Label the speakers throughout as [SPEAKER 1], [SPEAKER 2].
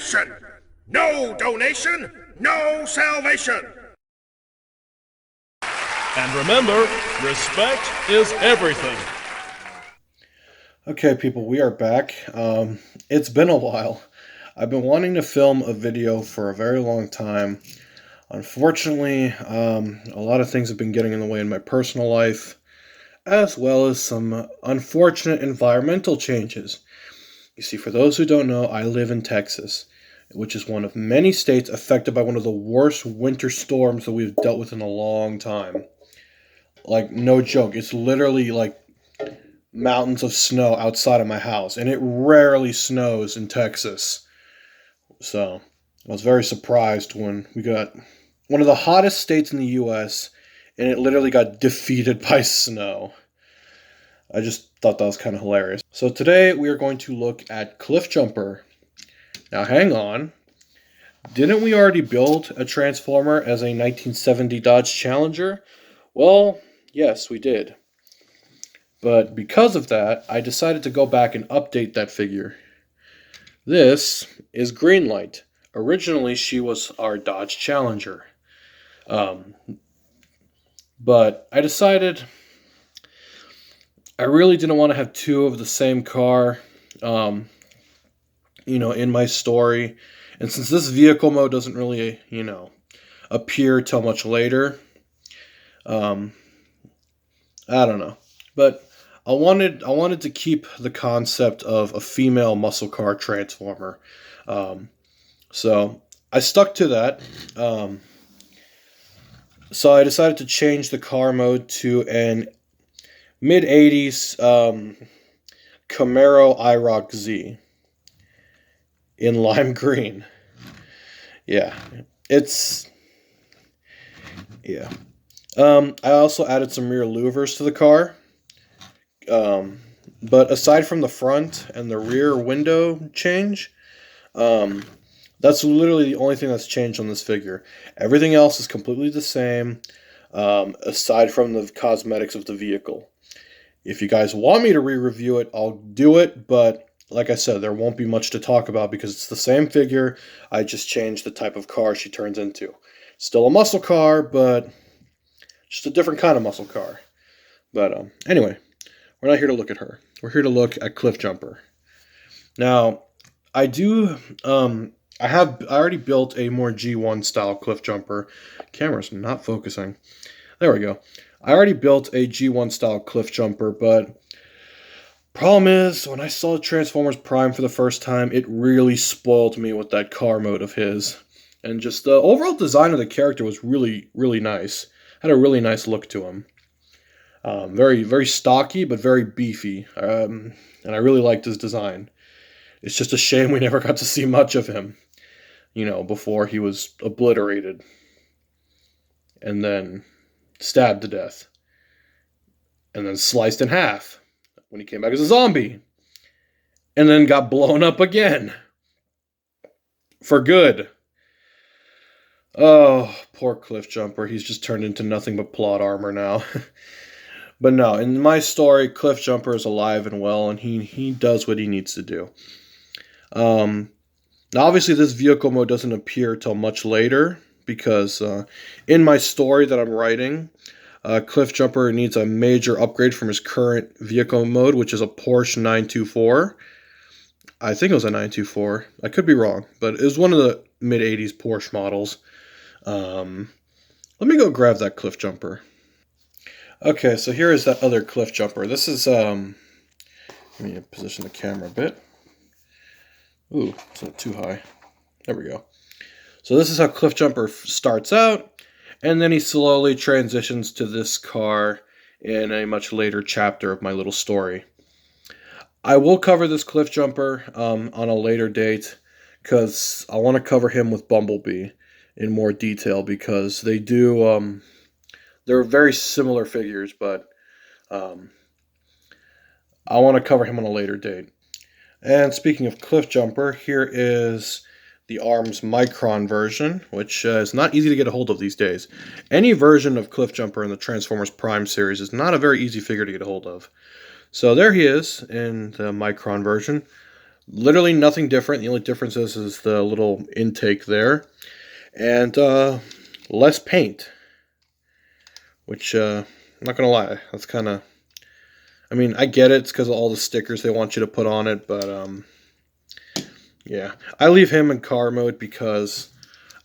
[SPEAKER 1] nation. No donation, no salvation.
[SPEAKER 2] And remember, respect is everything.
[SPEAKER 3] Okay, people, we are back. It's been a while. I've been wanting to film a video for a very long time. Unfortunately, a lot of things have been getting in the way in my personal life, as well as some unfortunate environmental changes. You see, for those who don't know, I live in Texas, which is one of many states affected by one of the worst winter storms that we've dealt with in a long time. Like, no joke, it's literally like mountains of snow outside of my house, and it rarely snows in Texas. So I was very surprised when we got one of the hottest states in the U.S., and it literally got defeated by snow. I just thought that was kind of hilarious. So today we are going to look at Cliffjumper. Now hang on. Didn't we already build a Transformer as a 1970 Dodge Challenger? Well, yes, we did. But because of that, I decided to go back and update that figure. This is Greenlight. Originally, she was our Dodge Challenger. But I decided I really didn't want to have two of the same car, in my story. And since this vehicle mode doesn't really, appear till much later, I don't know. But I wanted to keep the concept of a female muscle car transformer. So I stuck to that. So I decided to change the car mode to an mid-80s Camaro IROC Z in lime green. Yeah. I also added some rear louvers to the car. But aside from the front and the rear window change, that's literally the only thing that's changed on this figure. Everything else is completely the same, aside from the cosmetics of the vehicle. If you guys want me to re-review it, I'll do it, but like I said, there won't be much to talk about because it's the same figure. I just changed the type of car she turns into. Still a muscle car, but just a different kind of muscle car. But anyway, we're not here to look at her. We're here to look at Cliffjumper. Now, I already built a more G1 style Cliffjumper. Camera's not focusing. There we go. I already built a G1 style Cliffjumper, but problem is, when I saw Transformers Prime for the first time, it really spoiled me with that car mode of his. And just the overall design of the character was really, really nice. Had a really nice look to him. Very, very stocky, but very beefy. And I really liked his design. It's just a shame we never got to see much of him, before he was obliterated and then stabbed to death and then sliced in half when he came back as a zombie and then got blown up again for good. Oh, poor Cliffjumper. He's just turned into nothing but plot armor now. But no, in my story, Cliffjumper is alive and well, and he does what he needs to do. Now, obviously, this vehicle mode doesn't appear till much later, because in my story that I'm writing, Cliffjumper needs a major upgrade from his current vehicle mode, which is a Porsche 924. I think it was a 924. I could be wrong, but it was one of the mid-80s Porsche models. Let me go grab that Cliffjumper. Okay, so here is that other Cliffjumper. This is, let me position the camera a bit. Ooh, it's not too high. There we go. So this is how Cliffjumper starts out, and then he slowly transitions to this car in a much later chapter of my little story. I will cover this Cliffjumper on a later date, because I want to cover him with Bumblebee in more detail, because they do, they're very similar figures, but I want to cover him on a later date. And speaking of Cliffjumper, here is the ARMS Micron version, which is not easy to get a hold of these days. Any version of Cliffjumper in the Transformers Prime series is not a very easy figure to get a hold of. So there he is in the Micron version. Literally nothing different. The only difference is the little intake there. And less paint. Which, I'm not going to lie, that's kind of... I mean, I get it. It's because of all the stickers they want you to put on it. But, yeah. I leave him in car mode because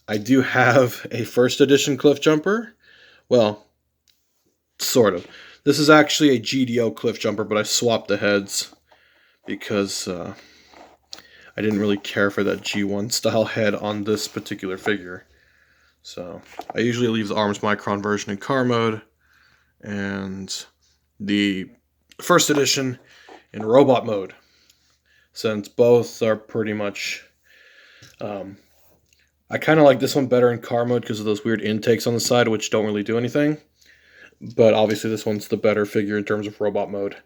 [SPEAKER 3] I do have a first edition Cliffjumper. Well, sort of. This is actually a GDO Cliffjumper, but I swapped the heads because I didn't really care for that G1 style head on this particular figure. So I usually leave the Arms Micron version in car mode and the first edition in robot mode, since both are pretty much... I kind of like this one better in car mode because of those weird intakes on the side, which don't really do anything. But obviously this one's the better figure in terms of robot mode.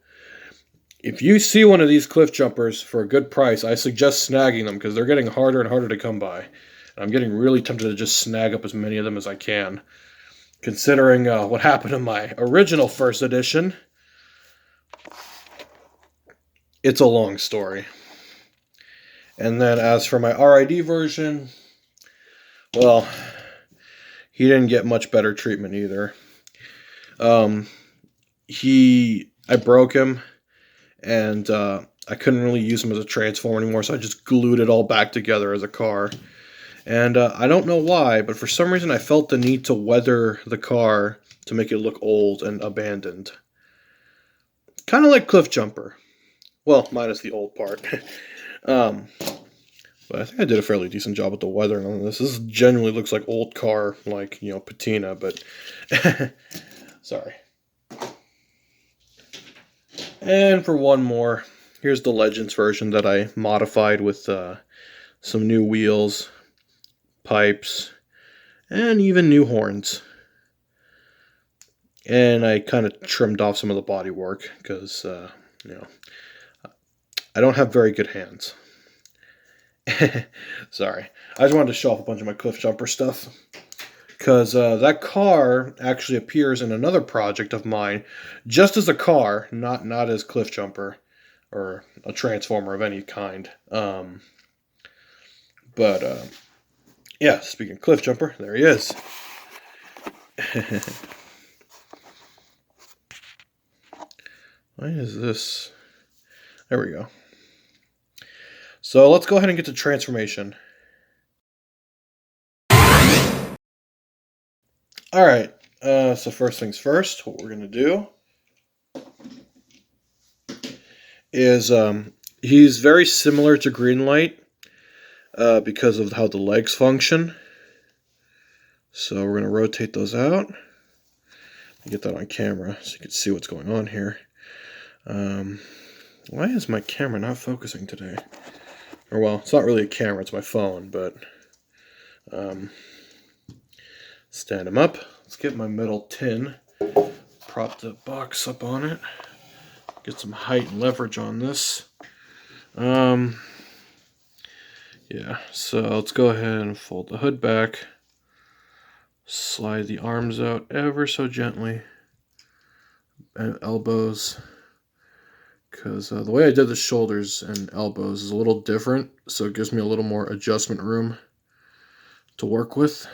[SPEAKER 3] If you see one of these Cliffjumpers for a good price, I suggest snagging them because they're getting harder and harder to come by. And I'm getting really tempted to just snag up as many of them as I can. Considering what happened in my original first edition, it's a long story. And then as for my RID version, well, he didn't get much better treatment either. I broke him, and I couldn't really use him as a transformer anymore, so I just glued it all back together as a car. And I don't know why, but for some reason I felt the need to weather the car to make it look old and abandoned. Kind of like Cliffjumper. Well, minus the old part. But I think I did a fairly decent job with the weathering on this. This genuinely looks like old car, like, you know, patina, but... Sorry. And for one more, here's the Legends version that I modified with some new wheels, pipes, and even new horns. And I kind of trimmed off some of the body work because, you know, I don't have very good hands. Sorry. I just wanted to show off a bunch of my Cliffjumper stuff. Because that car actually appears in another project of mine, just as a car, not as Cliffjumper or a transformer of any kind. Yeah, speaking of Cliffjumper, there he is. Why is this? There we go. So let's go ahead and get to transformation. Alright, so first things first, what we're going to do is, he's very similar to Greenlight because of how the legs function. So we're going to rotate those out. Get that on camera so you can see what's going on here. Why is my camera not focusing today? Or, well, it's not really a camera, it's my phone, but... stand him up. Let's get my metal tin, prop the box up on it, get some height and leverage on this. Yeah, so let's go ahead and fold the hood back, slide the arms out ever so gently, and elbows, because the way I did the shoulders and elbows is a little different, so it gives me a little more adjustment room to work with.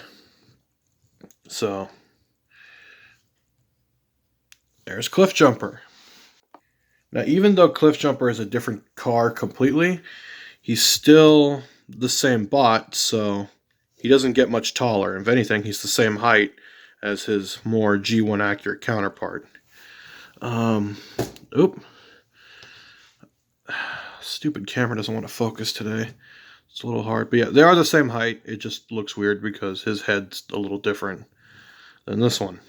[SPEAKER 3] So, there's Cliffjumper. Now, even though Cliffjumper is a different car completely, he's still the same bot, so he doesn't get much taller. If anything, he's the same height as his more G1 accurate counterpart. Oop. Stupid camera doesn't want to focus today. It's a little hard, but yeah, they are the same height. It just looks weird because his head's a little different than this one.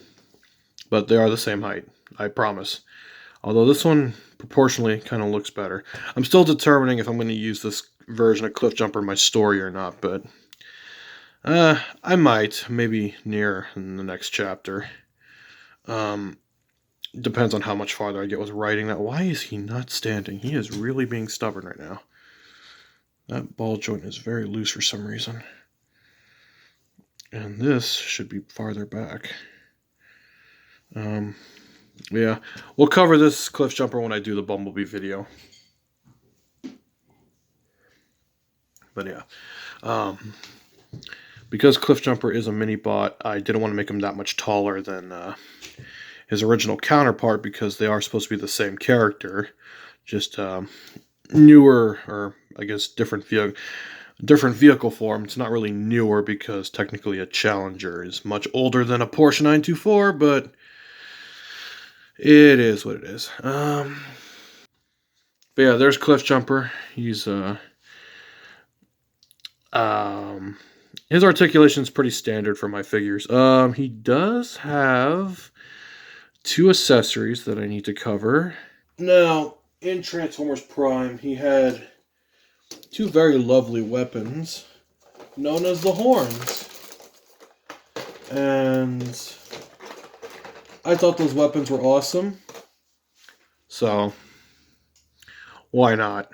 [SPEAKER 3] But they are the same height, I promise. Although this one proportionally kind of looks better. I'm still determining if I'm going to use this version of Cliffjumper in my story or not, but I might, maybe near in the next chapter. Depends on how much farther I get with writing that. Why is he not standing? He is really being stubborn right now. That ball joint is very loose for some reason. And this should be farther back. Yeah, we'll cover this Cliffjumper when I do the Bumblebee video. But yeah. Because Cliffjumper is a mini bot, I didn't want to make him that much taller than his original counterpart, because they are supposed to be the same character, just newer, or I guess different vehicle form. It's not really newer, because technically a Challenger is much older than a Porsche 924, but it is what it is. But yeah, there's Cliffjumper. He's his articulation is pretty standard for my figures. He does have 2 accessories that I need to cover. Now, in Transformers Prime, he had 2 very lovely weapons known as the Horns. And I thought those weapons were awesome. So, why not?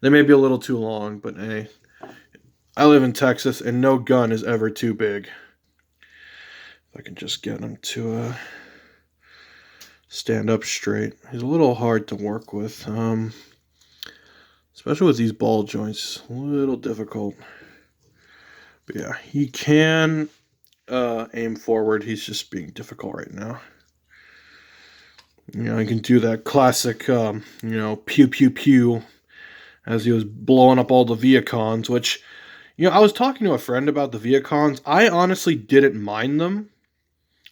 [SPEAKER 3] They may be a little too long, but hey, I live in Texas and no gun is ever too big. If I can just get him to stand up straight. He's a little hard to work with, especially with these ball joints. A little difficult. But yeah, he can aim forward. He's just being difficult right now. You know, he can do that classic, pew pew pew, as he was blowing up all the Viacons, which, I was talking to a friend about the Viacons. I honestly didn't mind them,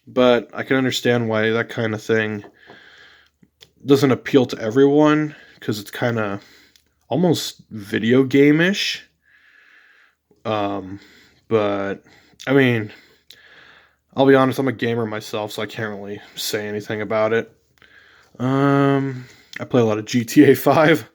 [SPEAKER 3] but I can understand why that kind of thing doesn't appeal to everyone, because it's kind of almost video game-ish. But, I mean, I'll be honest, I'm a gamer myself, so I can't really say anything about it. I play a lot of GTA 5.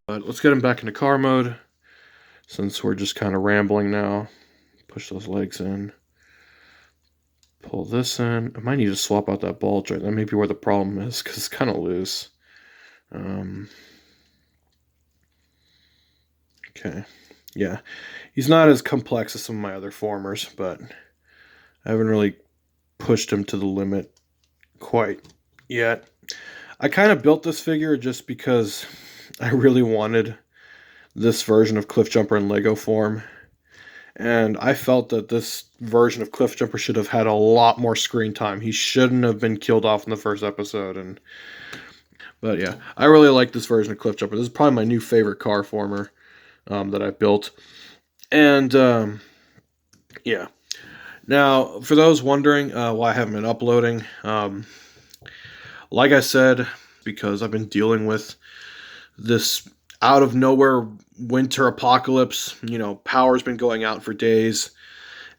[SPEAKER 3] But let's get him back into car mode, since we're just kind of rambling now. Push those legs in. Pull this in. I might need to swap out that ball joint. That may be where the problem is, because it's kind of loose. Okay. Yeah. He's not as complex as some of my other formers, but I haven't really pushed him to the limit quite yet. I kind of built this figure just because I really wanted this version of Cliffjumper in Lego form. And I felt that this version of Cliffjumper should have had a lot more screen time. He shouldn't have been killed off in the first episode. But yeah, I really like this version of Cliffjumper. This is probably my new favorite car former that I built. And yeah. Now, for those wondering why I haven't been uploading, like I said, because I've been dealing with this out of nowhere winter apocalypse. Power's been going out for days,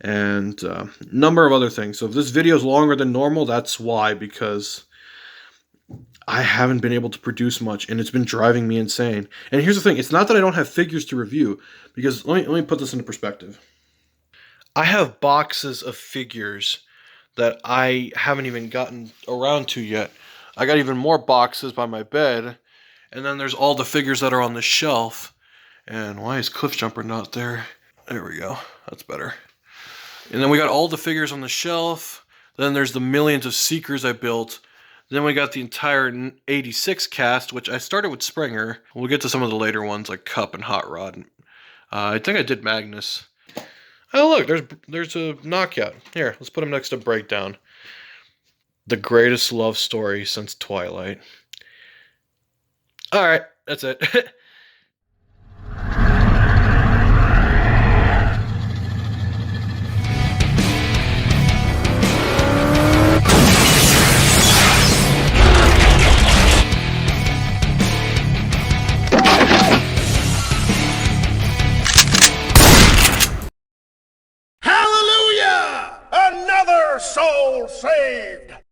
[SPEAKER 3] and a number of other things. So if this video is longer than normal, that's why, because I haven't been able to produce much, and it's been driving me insane. And here's the thing, it's not that I don't have figures to review, because let me put this into perspective. I have boxes of figures that I haven't even gotten around to yet. I got even more boxes by my bed, and then there's all the figures that are on the shelf. And why is Cliffjumper not there? There we go. That's better. And then we got all the figures on the shelf. Then there's the millions of Seekers I built. Then we got the entire 86 cast, which I started with Springer. We'll get to some of the later ones like Cup and Hot Rod. I think I did Magnus. Oh look, there's a knockout. Here, let's put him next to Breakdown. The greatest love story since Twilight. Alright, that's it.